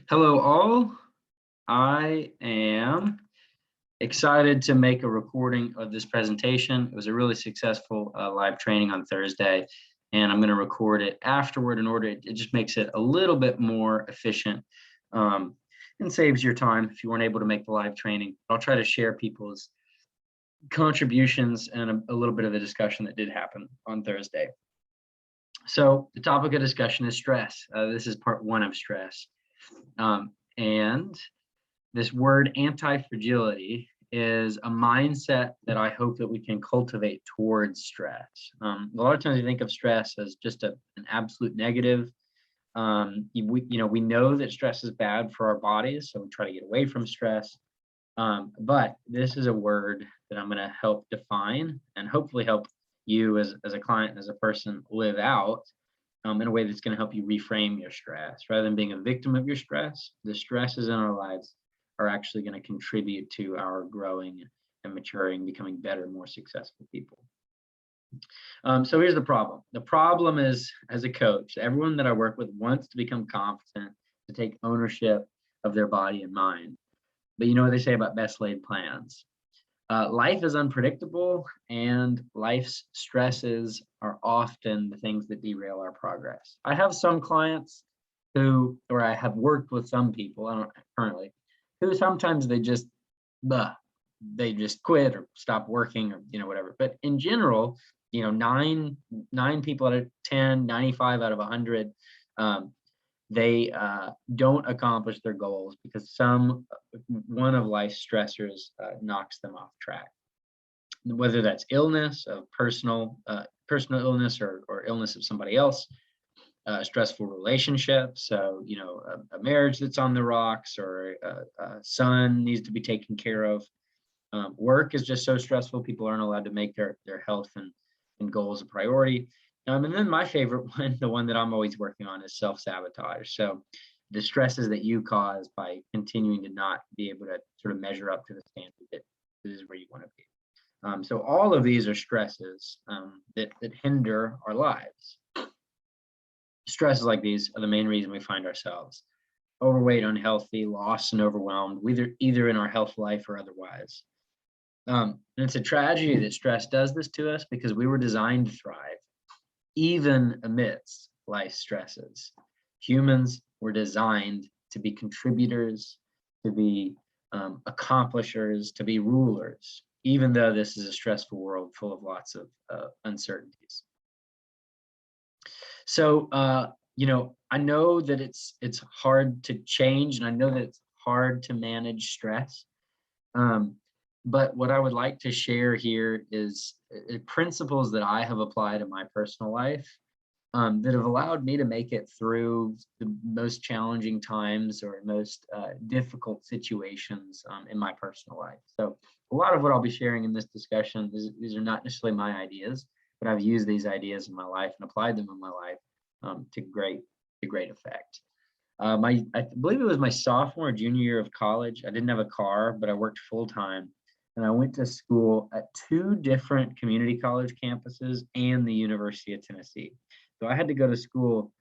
Hello, all. I am excited to make a recording of this presentation. It was a really successful live training on Thursday, and I'm going to record it afterward in order. It just makes it a little bit more efficient um, and saves your time if you weren't able to make the live training. I'll try to share people's contributions and a little bit of the discussion that did happen on Thursday. So the topic of discussion is stress. This is part one of stress. And this word anti-fragility is a mindset that I hope that we can cultivate towards stress. A lot of times we think of stress as just an absolute negative. We know that stress is bad for our bodies, so we try to get away from stress. But this is a word that I'm going to help define and hopefully help you as a client, as a person, live out in a way that's going to help you reframe your stress. Rather than being a victim of your stress, the stresses in our lives are actually going to contribute to our growing and maturing, becoming better, more successful people. So here's the problem. The problem is, as a coach, everyone that I work with wants to become confident, to take ownership of their body and mind. But you know what they say about best laid plans. Life is unpredictable, and life's stresses are often the things that derail our progress. I have some clients or I have worked with some people, I don't currently, who sometimes they just quit or stop working or whatever. But in general, nine people out of 10, 95 out of 100, they don't accomplish their goals because one of life's stressors knocks them off track. Whether that's illness, personal illness, or illness of somebody else, stressful relationships, so a marriage that's on the rocks, or a son needs to be taken care of. Work is just so stressful, people aren't allowed to make their health and goals a priority. And then my favorite one, the one that I'm always working on, is self-sabotage. So the stresses that you cause by continuing to not be able to sort of measure up to the standard that this is where you want to be. So all of these are stresses that hinder our lives. Stresses like these are the main reason we find ourselves overweight, unhealthy, lost, and overwhelmed, either in our health life or otherwise. And it's a tragedy that stress does this to us because we were designed to thrive, even amidst life's stresses. Humans were designed to be contributors, to be accomplishers, to be rulers, even though this is a stressful world full of lots of uncertainties. So, I know that it's hard to change, and I know that it's hard to manage stress. But what I would like to share here is principles that I have applied in my personal life that have allowed me to make it through the most challenging times or most difficult situations in my personal life. So a lot of what I'll be sharing in this discussion, these are not necessarily my ideas, but I've used these ideas in my life and applied them in my life to great effect. I believe it was my sophomore or junior year of college. I didn't have a car, but I worked full time. And I went to school at 2 different community college campuses and the University of Tennessee. So I had to go to school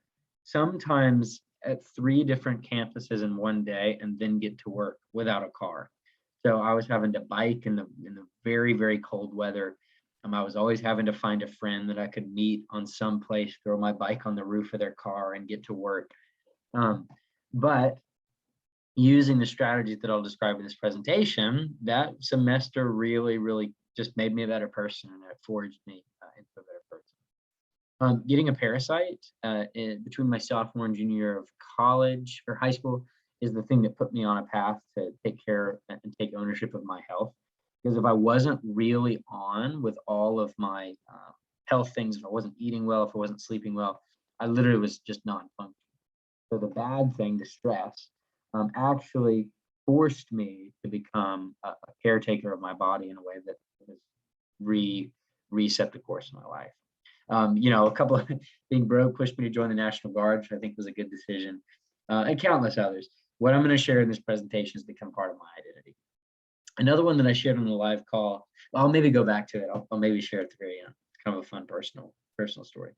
sometimes at 3 different campuses in one day and then get to work without a car. So I was having to bike in the very, very cold weather. I was always having to find a friend that I could meet on some place, throw my bike on the roof of their car and get to work. But using the strategies that I'll describe in this presentation, that semester really, really just made me a better person, and it forged me into a better person. Getting a parasite between my sophomore and junior year of college or high school is the thing that put me on a path to take care and take ownership of my health. Because if I wasn't really on with all of my health things, if I wasn't eating well, if I wasn't sleeping well, I literally was just non-functional. So the bad thing, the stress, actually forced me to become a caretaker of my body in a way that has reset the course of my life. A couple of being broke pushed me to join the National Guard, which I think was a good decision, and countless others. What I'm going to share in this presentation has become part of my identity. Another one that I shared on the live call, I'll maybe go back to it. I'll maybe share it at the very end. It's kind of a fun personal story.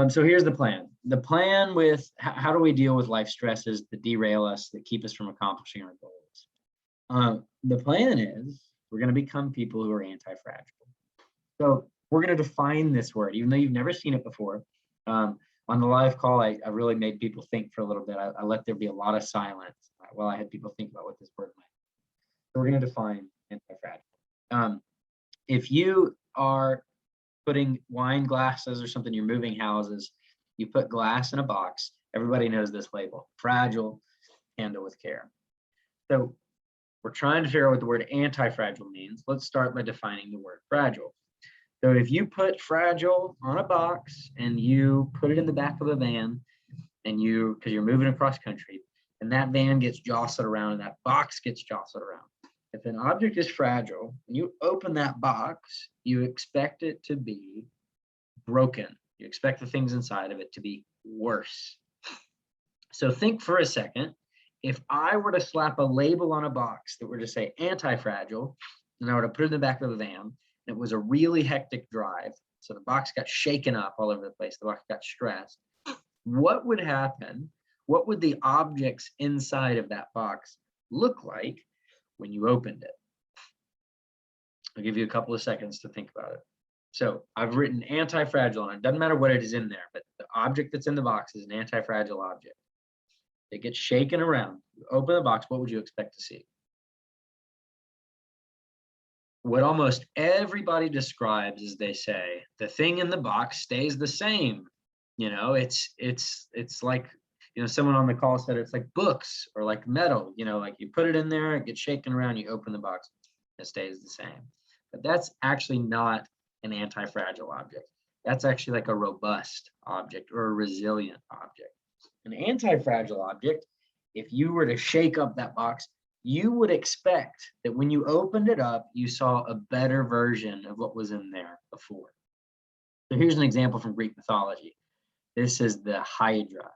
So here's the plan. The plan with how do we deal with life stresses that derail us, that keep us from accomplishing our goals? The plan is we're going to become people who are anti-fragile. So we're going to define this word, even though you've never seen it before. On the live call, I really made people think for a little bit. I let there be a lot of silence while I had people think about what this word meant. So we're going to define anti-fragile. If you are putting wine glasses or something, you're moving houses, you put glass in a box, everybody knows this label: fragile, handle with care. So we're trying to figure out what the word anti-fragile means. Let's start by defining the word fragile. So if you put fragile on a box and you put it in the back of a van, and because you're moving across country, and that van gets jostled around and that box gets jostled around. If an object is fragile, when you open that box, you expect it to be broken. You expect the things inside of it to be worse. So think for a second, if I were to slap a label on a box that were to say anti-fragile, and I were to put it in the back of the van, and it was a really hectic drive, so the box got shaken up all over the place, the box got stressed, what would happen? What would the objects inside of that box look like when you opened it? I'll give you a couple of seconds to think about it. So I've written anti-fragile on it. Doesn't matter what it is in there, but the object that's in the box is an anti-fragile object. It gets shaken around. You open the box, what would you expect to see? What almost everybody describes is, they say the thing in the box stays the same. You know, it's like, you know, someone on the call said it's like books or like metal, you know, like you put it in there, it gets shaken around, you open the box, it stays the same. But that's actually not an anti-fragile object. That's actually like a robust object or a resilient object. An anti-fragile object, if you were to shake up that box, you would expect that when you opened it up, you saw a better version of what was in there before. So here's an example from Greek mythology. This is the Hydra.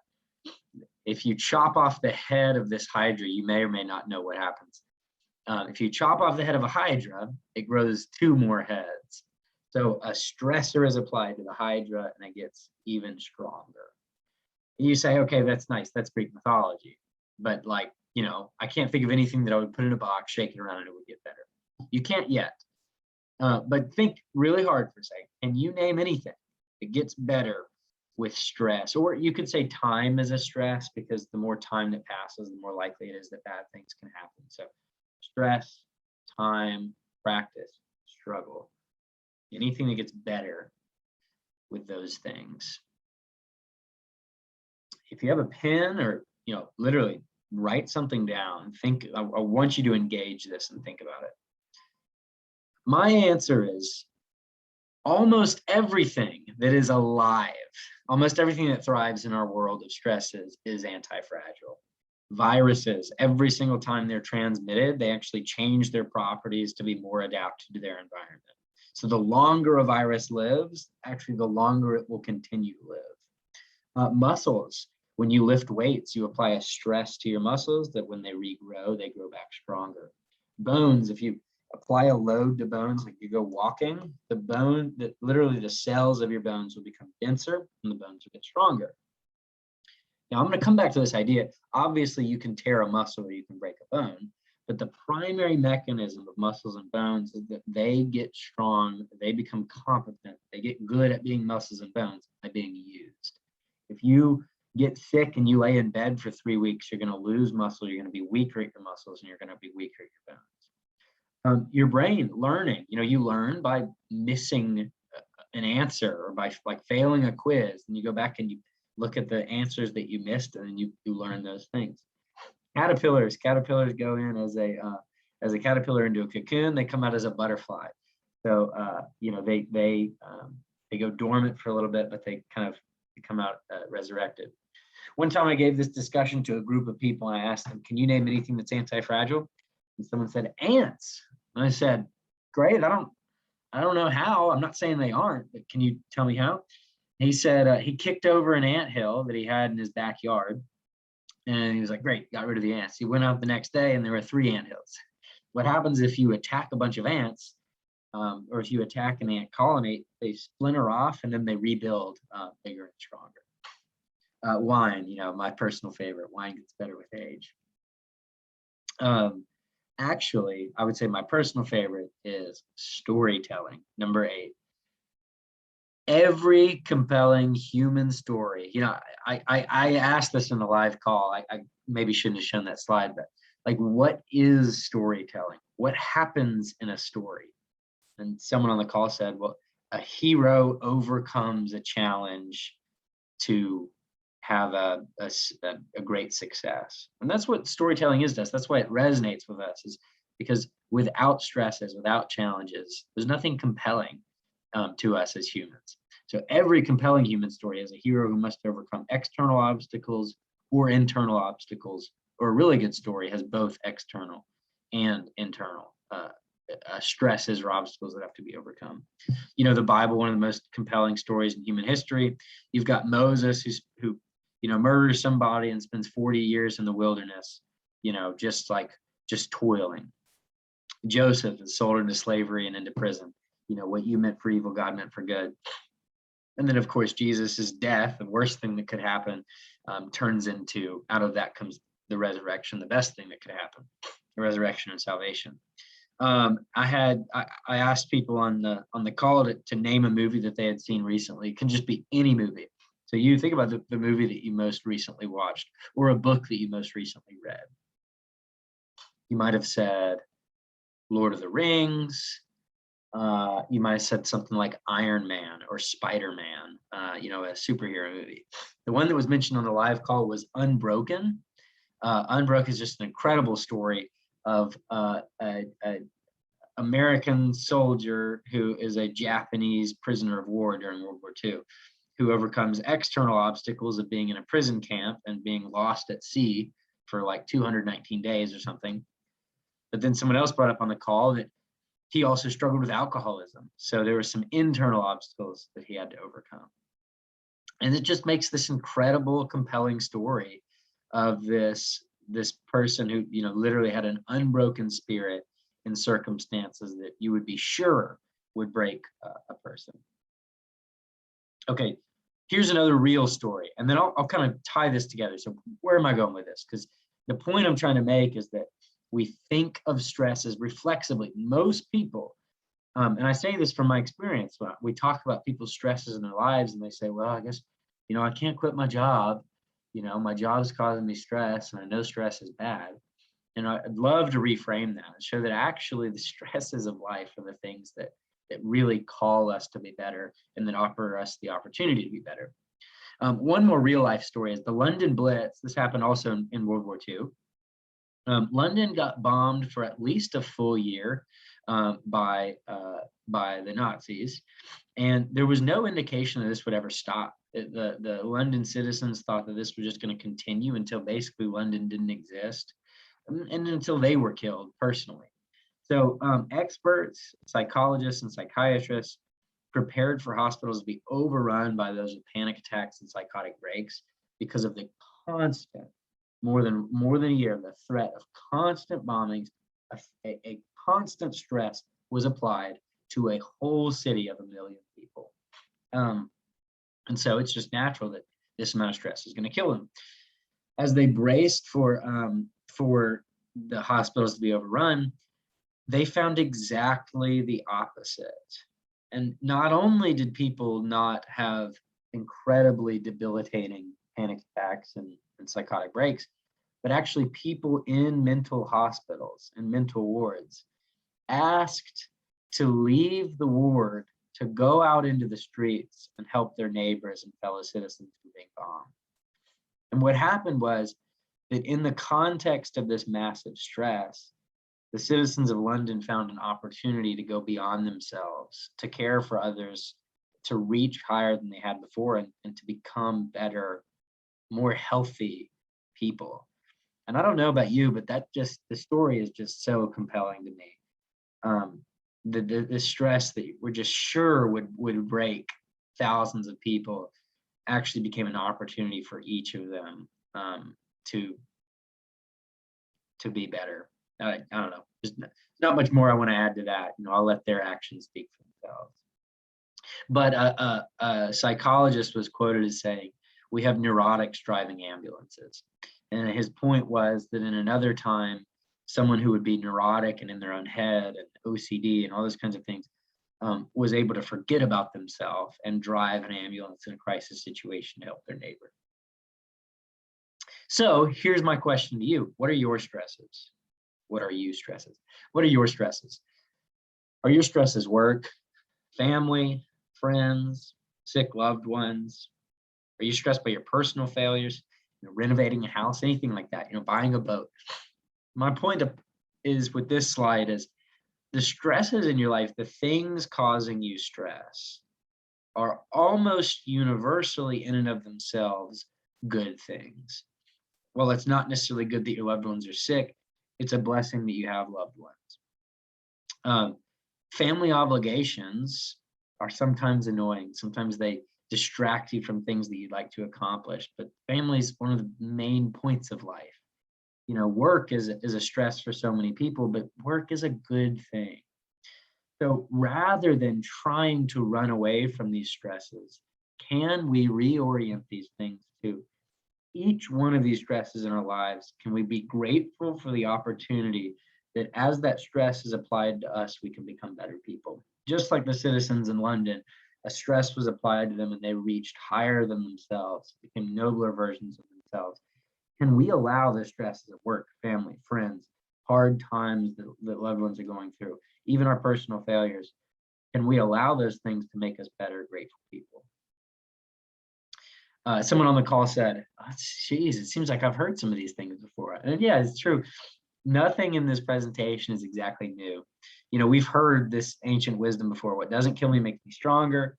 If you chop off the head of this Hydra, you may or may not know what happens. If you chop off the head of a Hydra, it grows 2 more heads. So a stressor is applied to the Hydra and it gets even stronger. And you say, okay, that's nice. That's Greek mythology. But like, you know, I can't think of anything that I would put in a box, shake it around, and it would get better. You can't yet. But think really hard for a second. Can you name anything that gets better with stress? Or you could say time is a stress, because the more time that passes, the more likely it is that bad things can happen. So stress, time, practice, struggle, anything that gets better with those things. If you have a pen, or, you know, literally write something down, think, I want you to engage this and think about it. My answer is almost everything that is alive, almost everything that thrives in our world of stresses is anti-fragile. Viruses, every single time they're transmitted, they actually change their properties to be more adapted to their environment. So the longer a virus lives, actually the longer it will continue to live. Muscles, when you lift weights, you apply a stress to your muscles that when they regrow, they grow back stronger. Bones, if you apply a load to bones, like you go walking, literally the cells of your bones will become denser and the bones will get stronger. Now I'm going to come back to this idea. Obviously you can tear a muscle or you can break a bone, but the primary mechanism of muscles and bones is that they get strong, they become competent, they get good at being muscles and bones by being used. If you get sick and you lay in bed for 3 weeks, you're going to lose muscle, you're going to be weaker at your muscles, and you're going to be weaker at your bones. Your brain learning, you know, you learn by missing an answer or by like failing a quiz, and you go back and you look at the answers that you missed, and then you learn those things. Caterpillars go in as a caterpillar into a cocoon, they come out as a butterfly. So you know, they go dormant for a little bit, but they kind of come out resurrected. One time I gave this discussion to a group of people and I asked them, can you name anything that's anti-fragile? And someone said ants. And I said, great, I don't know how. I'm not saying they aren't, but can you tell me how? He said he kicked over an anthill that he had in his backyard. And he was like, great, got rid of the ants. He went out the next day and there were 3 anthills. What happens if you attack a bunch of ants? or if you attack an ant colony, they splinter off and then they rebuild bigger and stronger. Wine, my personal favorite. Wine gets better with age. Actually, I would say my personal favorite is storytelling. Number 8. Every compelling human story. I asked this in the live call. I maybe shouldn't have shown that slide, but like, what is storytelling? What happens in a story? And someone on the call said, well, a hero overcomes a challenge to have a great success. And that's what storytelling is to us. That's why it resonates with us, is because without stresses, without challenges, there's nothing compelling to us as humans. So every compelling human story has a hero who must overcome external obstacles or internal obstacles, or a really good story has both external and internal stresses or obstacles that have to be overcome. The Bible, one of the most compelling stories in human history. You've got Moses who murders somebody and spends 40 years in the wilderness, just toiling. Joseph is sold into slavery and into prison. What you meant for evil, God meant for good. And then, of course, Jesus' death, the worst thing that could happen, turns into, out of that comes the resurrection, the best thing that could happen, the resurrection and salvation. I asked people on the call to name a movie that they had seen recently. It can just be any movie. So you think about the movie that you most recently watched, or a book that you most recently read. You might have said Lord of the Rings. You might have said something like Iron Man or Spider-Man, a superhero movie. The one that was mentioned on the live call was Unbroken. Unbroken is just an incredible story of an American soldier who is a Japanese prisoner of war during World War II, who overcomes external obstacles of being in a prison camp and being lost at sea for like 219 days or something. But then someone else brought up on the call that he also struggled with alcoholism. So there were some internal obstacles that he had to overcome. And it just makes this incredible, compelling story of this person who, literally had an unbroken spirit in circumstances that you would be sure would break a person. Okay, here's another real story. And then I'll kind of tie this together. So where am I going with this? Because the point I'm trying to make is that we think of stress as reflexively. Most people, and I say this from my experience, when we talk about people's stresses in their lives and they say, well, I guess, I can't quit my job. My job is causing me stress and I know stress is bad. And I'd love to reframe that and show that actually the stresses of life are the things that really call us to be better and that offer us the opportunity to be better. One more real life story is the London Blitz. This happened also in World War II. London got bombed for at least a full year by the Nazis, and there was no indication that this would ever stop. The London citizens thought that this was just going to continue until basically London didn't exist, and until they were killed personally. So experts, psychologists, and psychiatrists prepared for hospitals to be overrun by those with panic attacks and psychotic breaks because of the constant, more than a year, the threat of constant bombings. A constant stress was applied to a whole city of 1 million people. And so it's just natural that this amount of stress is going to kill them. As they braced for the hospitals to be overrun, they found exactly the opposite. And not only did people not have incredibly debilitating panic attacks and psychotic breaks, but actually people in mental hospitals and mental wards asked to leave the ward to go out into the streets and help their neighbors and fellow citizens who were being bombed. And what happened was that in the context of this massive stress, the citizens of London found an opportunity to go beyond themselves, to care for others, to reach higher than they had before, and to become better, more healthy people. And I don't know about you, but the story is just so compelling to me. The stress that we're just sure would break thousands of people actually became an opportunity for each of them to be better. I don't know. There's not much more I want to add to that. I'll let their actions speak for themselves. But a psychologist was quoted as saying, "We have neurotics driving ambulances." And his point was that in another time, someone who would be neurotic and in their own head and OCD and all those kinds of things was able to forget about themselves and drive an ambulance in a crisis situation to help their neighbor. So here's my question to you. What are your stresses? What are you stresses? What are your stresses? Are your stresses work, family, friends, sick loved ones? Are you stressed by your personal failures, renovating a house, anything like that, buying a boat? My point is with this slide is the stresses in your life, the things causing you stress, are almost universally in and of themselves good things. Well, it's not necessarily good that your loved ones are sick. It's a blessing that you have loved ones. Family obligations are sometimes annoying. Sometimes they distract you from things that you'd like to accomplish, but family is one of the main points of life. Work is a stress for so many people, but work is a good thing. So rather than trying to run away from these stresses, can we reorient these things to each one of these stresses in our lives? Can we be grateful for the opportunity that as that stress is applied to us, we can become better people? Just like the citizens in London, a stress was applied to them and they reached higher than themselves, became nobler versions of themselves. Can we allow the stresses of work, family, friends, hard times that loved ones are going through, even our personal failures, can we allow those things to make us better, grateful people? Someone on the call said, oh, geez, it seems like I've heard some of these things before. And yeah, it's true. Nothing in this presentation is exactly new. We've heard this ancient wisdom before. What doesn't kill me makes me stronger.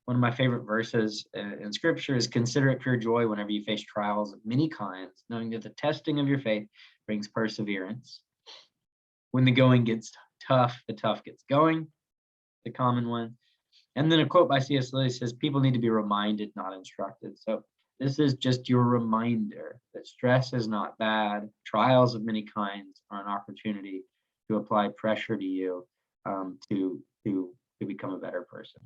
One of my favorite verses in scripture is, consider it pure joy whenever you face trials of many kinds, knowing that the testing of your faith brings perseverance. When the going gets tough, the tough gets going, the common one. And then a quote by C.S. Lewis says, people need to be reminded, not instructed. So this is just your reminder that stress is not bad. Trials of many kinds are an opportunity to apply pressure to you to become a better person.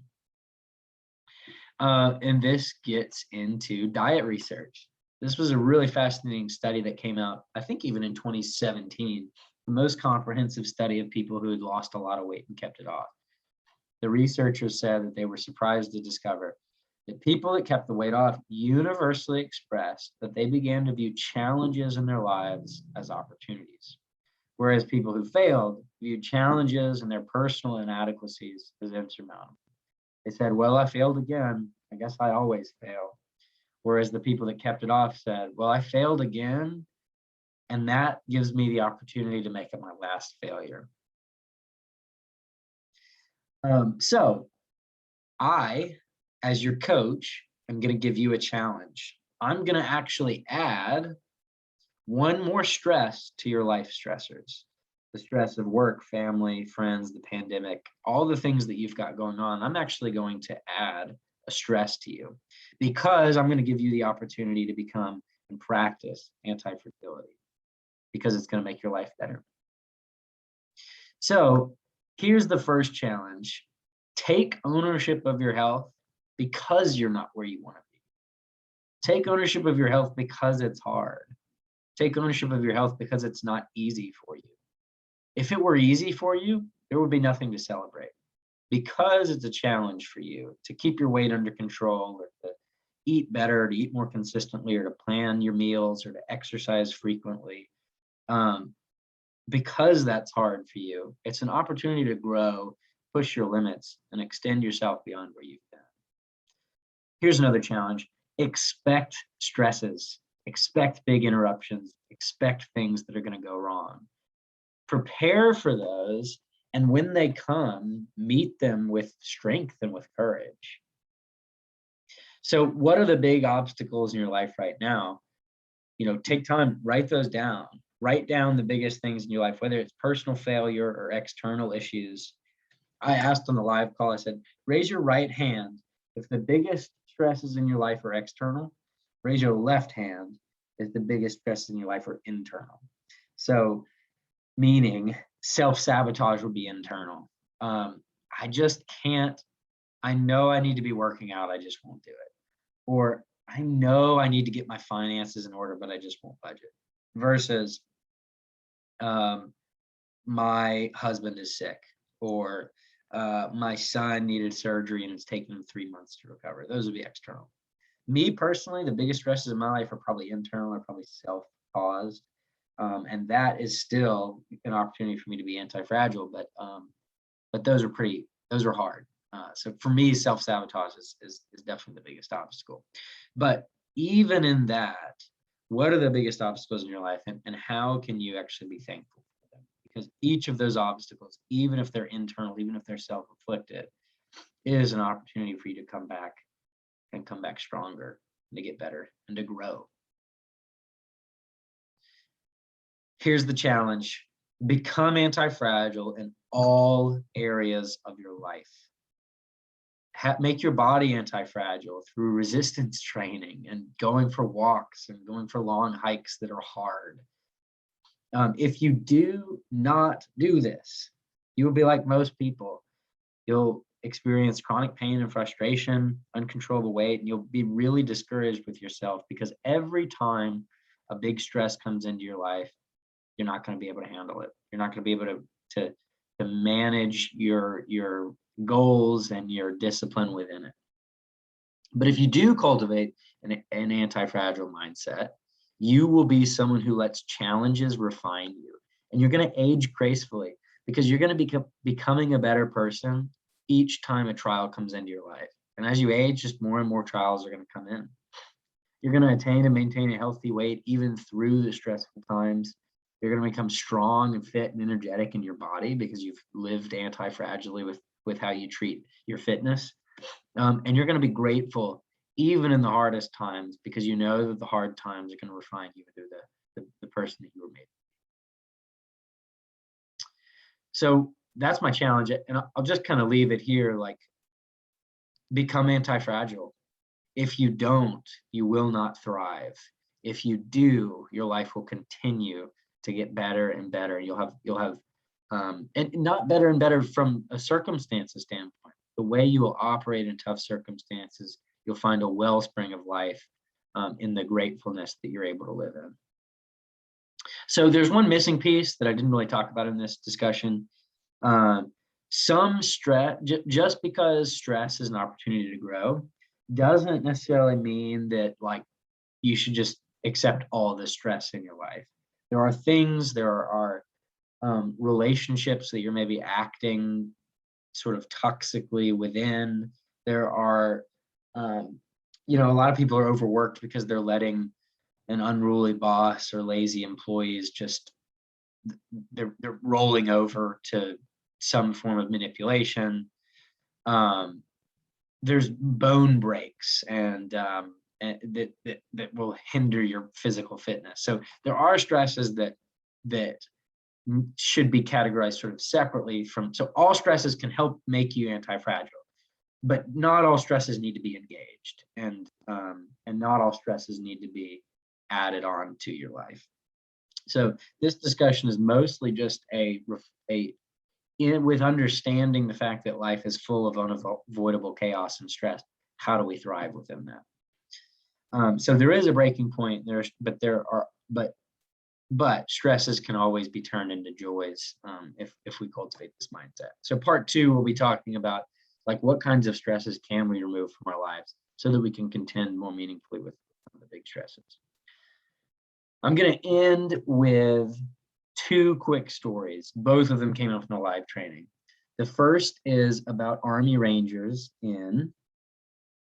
And this gets into diet research. This was a really fascinating study that came out, I think even in 2017, the most comprehensive study of people who had lost a lot of weight and kept it off. The researchers said that they were surprised to discover that people that kept the weight off universally expressed that they began to view challenges in their lives as opportunities, whereas people who failed viewed challenges and their personal inadequacies as insurmountable. They said, well, I failed again. I guess I always fail. Whereas the people that kept it off said, well, I failed again, and that gives me the opportunity to make it my last failure. So I, as your coach, am going to give you a challenge. I'm going to actually add one more stress to your life stressors. The stress of work, family, friends, the pandemic, all the things that you've got going on. I'm actually going to add a stress to you because I'm going to give you the opportunity to become and practice anti-fragility because it's going to make your life better. So here's the first challenge. Take ownership of your health because you're not where you want to be. Take ownership of your health because it's hard. Take ownership of your health because it's not easy for you. If it were easy for you, there would be nothing to celebrate. Because it's a challenge for you to keep your weight under control or to eat better, to eat more consistently, or to plan your meals or to exercise frequently. Because that's hard for you, it's an opportunity to grow, push your limits, and extend yourself beyond where you've been. Here's another challenge. Expect stresses. Expect big interruptions. Expect things that are going to go wrong. Prepare for those, and when they come, meet them with strength and with courage. So what are the big obstacles in your life right now? Take time, write those down. Write down the biggest things in your life, whether it's personal failure or external issues. I asked on the live call, I said, raise your right hand if the biggest stresses in your life are external. Raise your left hand if the biggest stresses in your life are internal. So meaning self-sabotage will be internal. I just can't, I know I need to be working out, I just won't do it. Or I know I need to get my finances in order, but I just won't budget. Versus my husband is sick, or my son needed surgery and it's taken him 3 months to recover. Those would be external. Me personally, the biggest stresses in my life are probably internal, are probably self-caused. And that is still an opportunity for me to be anti-fragile, but those are hard. So for me, self-sabotage is definitely the biggest obstacle. But even in that, what are the biggest obstacles in your life, and how can you actually be thankful for them? Because each of those obstacles, even if they're internal, even if they're self-inflicted, is an opportunity for you to come back and come back stronger, and to get better and to grow. Here's the challenge: become anti-fragile in all areas of your life. Make your body anti-fragile through resistance training and going for walks and going for long hikes that are hard. If you do not do this, you will be like most people. You'll experience chronic pain and frustration, uncontrollable weight, and you'll be really discouraged with yourself, because every time a big stress comes into your life, you're not going to be able to handle it. You're not going to be able to manage your goals and your discipline within it. But if you do cultivate an anti-fragile mindset, you will be someone who lets challenges refine you, and you're going to age gracefully, because you're going to be becoming a better person each time a trial comes into your life. And as you age, just more and more trials are going to come in. You're going to attain and maintain a healthy weight even through the stressful times. You're going to become strong and fit and energetic in your body, because you've lived anti-fragilely with how you treat your fitness. And you're going to be grateful even in the hardest times, because you know that the hard times are going to refine you into the person that you were made. So that's my challenge. And I'll just kind of leave it here, like, become anti-fragile. If you don't, you will not thrive. If you do, your life will continue to get better and better. You'll have and not better and better from a circumstances standpoint. The way you will operate in tough circumstances, you'll find a wellspring of life in the gratefulness that you're able to live in. So there's one missing piece that I didn't really talk about in this discussion. Some stress, just because stress is an opportunity to grow, doesn't necessarily mean that, like, you should just accept all the stress in your life. There are things, there are relationships that you're maybe acting sort of toxically within. There are, a lot of people are overworked because they're letting an unruly boss or lazy employees just, they're rolling over to some form of manipulation. There's bone breaks and that will hinder your physical fitness. So there are stresses that should be categorized sort of separately from. So all stresses can help make you anti-fragile, but not all stresses need to be engaged, and not all stresses need to be added on to your life. So this discussion is mostly just with understanding the fact that life is full of unavoidable chaos and stress. How do we thrive within that? So there is a breaking point there, but stresses can always be turned into joys if we cultivate this mindset. So part 2, we'll be talking about, like, what kinds of stresses can we remove from our lives so that we can contend more meaningfully with the big stresses. I'm going to end with 2 quick stories. Both of them came up from a live training. The first is about Army Rangers in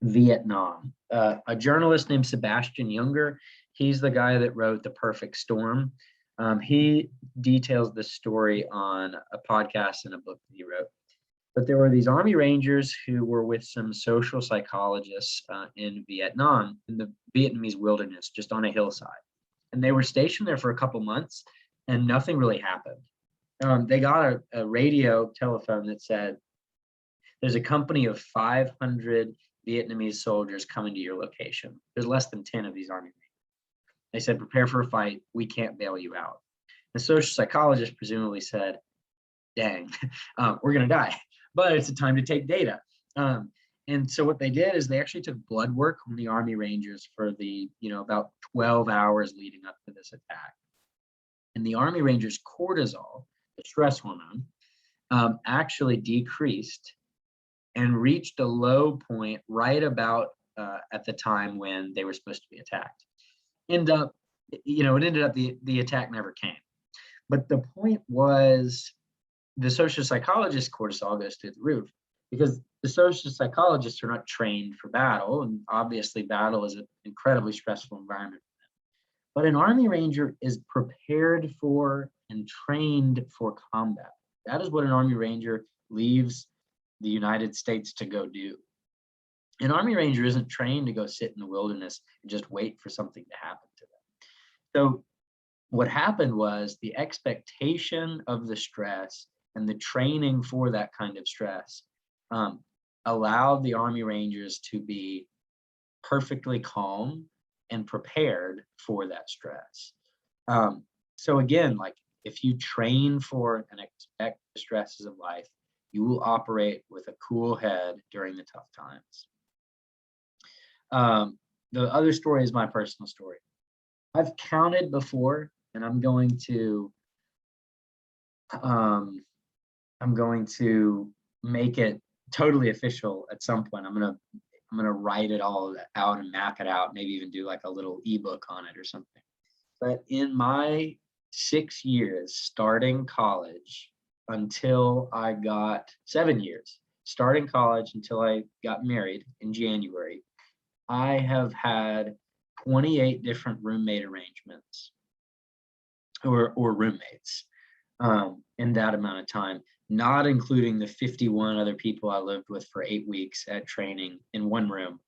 Vietnam. A journalist named Sebastian Junger, he's the guy that wrote The Perfect Storm. He details this story on a podcast and a book that he wrote. But there were these Army Rangers who were with some social psychologists in Vietnam, in the Vietnamese wilderness, just on a hillside. And they were stationed there for a couple months, and nothing really happened. They got a radio telephone that said, there's a company of 500 Vietnamese soldiers coming to your location. There's less than 10 of these Army Rangers. They said, prepare for a fight. We can't bail you out. The social psychologist presumably said, dang, we're going to die, but it's a time to take data. And so what they did is they actually took blood work on the Army Rangers for the, about 12 hours leading up to this attack. And the Army Rangers' cortisol, the stress hormone, actually decreased and reached a low point right about at the time when they were supposed to be attacked. It ended up the attack never came. But the point was, the social psychologist cortisol goes through the roof because the social psychologists are not trained for battle. And obviously battle is an incredibly stressful environment. But an Army Ranger is prepared for and trained for combat. That is what an Army Ranger leaves the United States to go do. An Army Ranger isn't trained to go sit in the wilderness and just wait for something to happen to them. So what happened was the expectation of the stress and the training for that kind of stress allowed the Army Rangers to be perfectly calm and prepared for that stress. So again, like if you train for and expect the stresses of life, you will operate with a cool head during the tough times. The other story is my personal story. I've counted before, and I'm going to make it totally official at some point. I'm gonna write it all out and map it out, maybe even do like a little ebook on it or something. But in my 6 years starting college until I got 7 years, starting college until I got married in January, I have had 28 different roommate arrangements or roommates in that amount of time, not including the 51 other people I lived with for 8 weeks at training in one room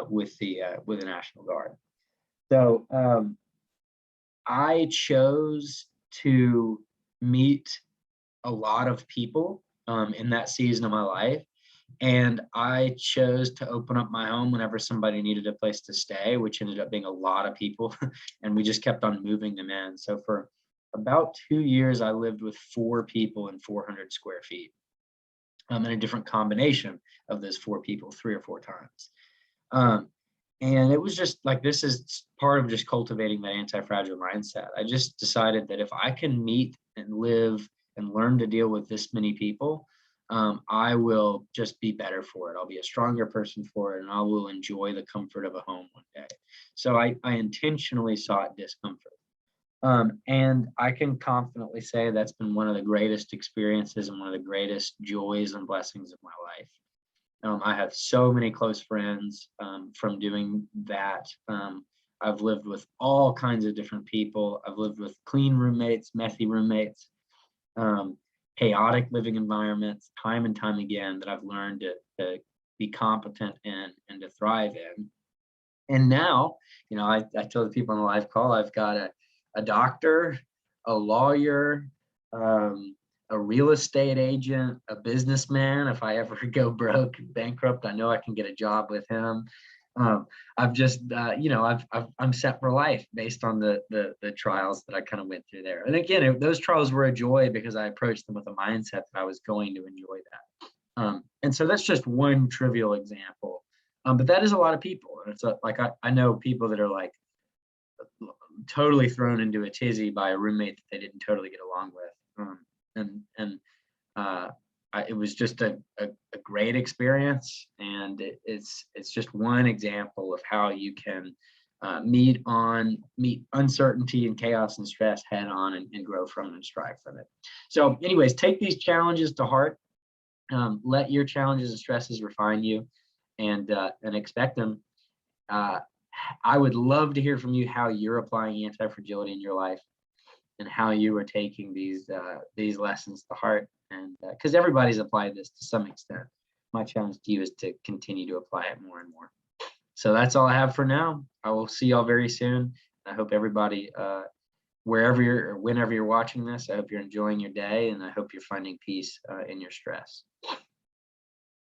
with the National Guard. So I chose to meet a lot of people in that season of my life. And I chose to open up my home whenever somebody needed a place to stay, which ended up being a lot of people. And we just kept on moving them in. So for about 2 years, I lived with 4 people in 400 square feet in a different combination of those 4 people 3 or 4 times. And it was just like, this is part of just cultivating that anti-fragile mindset. I just decided that if I can meet and live and learn to deal with this many people, I will just be better for it. I'll be a stronger person for it, and I will enjoy the comfort of a home one day. So I intentionally sought discomfort. And I can confidently say that's been one of the greatest experiences and one of the greatest joys and blessings of my life. I have so many close friends from doing that. I've lived with all kinds of different people. I've lived with clean roommates, messy roommates, chaotic living environments, time and time again, that I've learned to be competent in and to thrive in. And now, I tell the people on the live call, I've got a doctor, a lawyer, a real estate agent, a businessman. If I ever go broke, bankrupt, I know I can get a job with him. I've just, I'm set for life based on the trials that I kind of went through there. And again, those trials were a joy because I approached them with a mindset that I was going to enjoy that. And so that's just one trivial example. But that is a lot of people. And it's like, I know people that are like totally thrown into a tizzy by a roommate that they didn't totally get along with. It was just a great experience, and it's just one example of how you can meet uncertainty and chaos and stress head on and grow from it and strive from it. So anyways, take these challenges to heart. Let your challenges and stresses refine you, and expect them. I would love to hear from you how you're applying anti-fragility in your life, and how you are taking these lessons to heart. And because everybody's applied this to some extent, my challenge to you is to continue to apply it more and more. So that's all I have for now. I will see y'all very soon. I hope everybody, wherever or whenever you're watching this, I hope you're enjoying your day, and I hope you're finding peace in your stress.